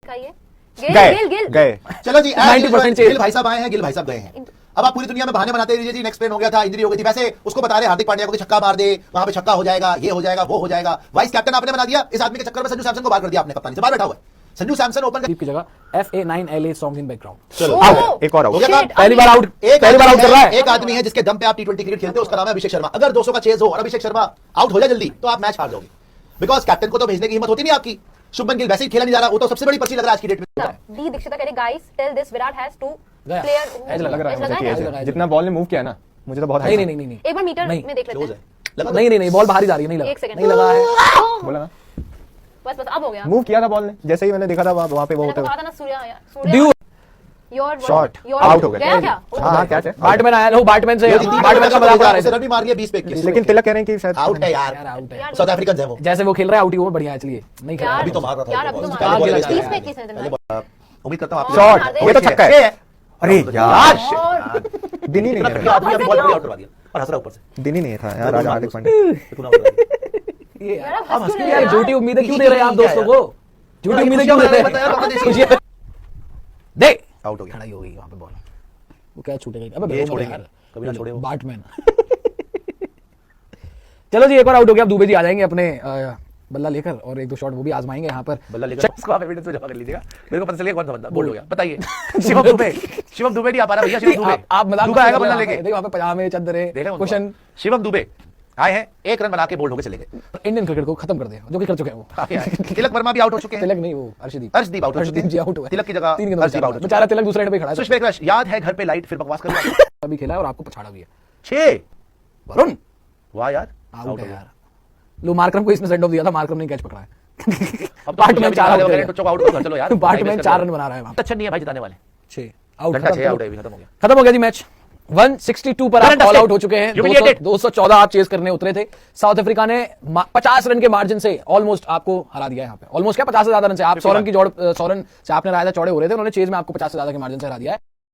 गए। चलो जी 90% गिल भाई साहब आए हैं, गिल भाई साहब गए हैं। अब आप पूरी दुनिया में बहाने बनाते रहिए जी, नेक्स्ट प्लेन हो गया था, इंजरी हो गई थी। वैसे उसको बता रहे हार्दिक पांड्या को कि छक्का मार दे, वहां पे छक्का हो जाएगा, ये हो जाएगा, वो हो जाएगा। वाइस कैप्टन आपने बना दिया, इस आदमी के चक्कर में संजू सैमसन को बाहर कर दिया आपने, कप्तानी से बाहर बैठा हुआ है संजू सैमसन ओपन की जगह FA9LA सॉन्ग्स इन बैकग्राउंड। चलो आउट, एक और आउट, पहली बार आउट, पहली बार आउट कर रहा है। एक आदमी है जिसके दम पे आप T20 क्रिकेट खेलते हो, उसका नाम है अभिषेक शर्मा। अगर 200 का चेज हो और अभिषेक शर्मा आउट हो जाए जल्दी, तो आप मैच हार जाओगे, बिकॉज कैप्टन को तो भेजने की हिम्मत होती नहीं आपकी। शुभमन गिल वैसे ही खेला नहीं जा रहा, वो तो सबसे बड़ी पर्ची लग रहा है आज की डेट में। डी दीक्षिता कह रहे guys tell this Virat has to player ऐसा लग रहा है जितना बॉल ने मूव किया ना, मुझे तो बहुत नहीं एक बार मीटर में देख लेते हैं। नहीं बॉल बाहर ही जा रही है, नहीं लगा है, बोला ना, बस अब हो गया। मूव किया था बॉल ने, जैसे ही मैंने देखा था वहां पे वो होता है ना सूर्य योर शॉट आउट हो गया क्या? हां क्या है, बैटमैन आया, बैटमैन से बैटमैन का मजाक उड़ा रहे थे, रन भी मार लिया 20 पे 21। लेकिन तिलक कह रहे हैं कि शायद आउट है यार, आउट है। साउथ अफ्रीकन है वो, जैसे वो खेल रहा है आउट ही, वो बढ़िया है। चलिए नहीं खेला अभी तो मार रहा था यार, अभी तो पहले बॉल 30 पे 21 है। उम्मीद करता हूं आप शॉट, ये तो छक्का है। अरे यार दिन ही नहीं आदमी था, आपने बॉल आउट करवा दिया और हंस रहा ऊपर से। दिन ही नहीं था यार आज हार्दिक पांड्या। ये यार झूठी उम्मीदें क्यों दे रहे हैं आप दोस्तों को? झूठी उम्मीदें क्यों दे रहे हैं? दे आउट हो गया, खड़ा ही हो गई वहां पे बॉल, वो क्या छूटेगा? अबे ये छोड़ेंगे कभी ना छोड़े वो बैटमैन। चलो जी एक और आउट हो गया। अब दुबे जी आ जाएंगे अपने बल्ला लेकर और एक दो शॉट वो भी आजमाएंगे यहाँ पर। बल्ला लेकर इसको आप एविडेंस में जमा कर लीजिएगा, मेरे को पता चलेगा कौन सा बंदा बोल्ड हो गया। बताइए शिवम दुबे नहीं आ पा रहा भैया, शिवम दुबे आप मजाक दुबे आएगा बल्ला लेके, देखो वहां पे पजामे चद्दरे कुशन। शिवम दुबे आए हैं, एक रन बना के बोल्ड होकर चले गए। इंडियन क्रिकेट को खत्म कर दिया, जो कि कर चुके हैं वो। तिलक वर्मा भी आउट हो चुके हैं। तिलक नहीं, वो अर्शदीप आउट हो चुके हैं जी, आउट हुआ। तिलक की जगह अर्शदीप आउट। बेचारा तिलक दूसरे एंड पे खड़ा है। सुष्मेक रश याद है घर पे लाइट फिर बकवास कर अभी खेला और आपको पछाड़ा भी है 6 वरुण। वाह यार आउट है यार। लो मार्करम को इसमें सेंड ऑफ दिया था, मार्करम ने कैच पकड़ा है। अब पार्टमैन 4 आउट कर चलो यार, पार्टमैन 4 रन बना रहा है वहां। अच्छा नहीं है भाई जिताने वाले 6 आउट, 6 आउट है, खत्म हो गया जी मैच। 162 पर आप ऑल आउट हो चुके हैं। 214 आप चेस करने उतरे थे। साउथ अफ्रीका ने 50 रन के मार्जिन से ऑलमोस्ट आपको हरा दिया है यहाँ पे। ऑलमोस्ट क्या 50 से ज्यादा रन से आप सोरन से आपने राय था चौड़े हो रहे थे, उन्होंने चेज में आपको 50 से ज्यादा के मार्जिन से हरा दिया है।